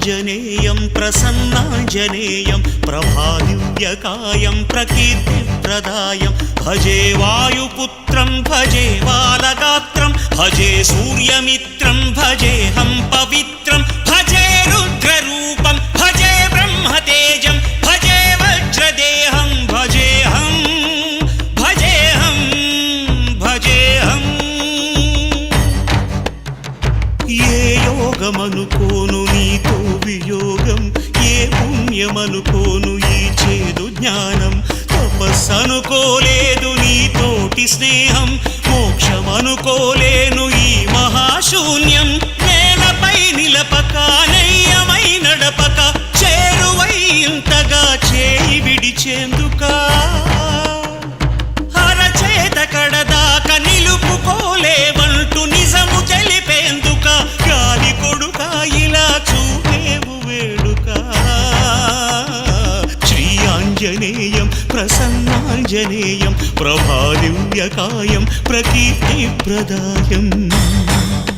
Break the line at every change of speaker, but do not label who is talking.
ఆంజనేయం ప్రసన్నాంజనేయం ప్రభాదివ్యకాయం ప్రకీర్తిప్రదాయం భజే వాయుపుత్రం భజే బాలగాత్రం భజే సూర్యమిత్రం భజేహం పవిత్రం భజే రుద్రరూపం భజే బ్రహ్మతేజం భజే వజ్రదేహం భజేహం భజేహం భజేహం. ఏ యోగమనుకోను నీతో వియోగం, ఏ పుణ్యమనుకోను ఈ చేదు జ్ఞానం, తపస్సనుకోలేదు నీతోటి స్నేహం, మోక్షమనుకోలేను ఈ మహాశూన్యం. నేలపై నిలపక నయ్యమై నడపక చేరువై ఇంతగా చేయి విడిచేందుకా, అరచేత కడదాక నిలుపుకోలేవంటూ నిజము తెలిపేందుక, గాలి కొడుక ఇలా చూపేవు వేడుక. శ్రీ ఆంజనేయం ప్రసన్నాంజనేయం ప్రభాదివ్యకాయం ప్రకీర్తిప్రదాయం.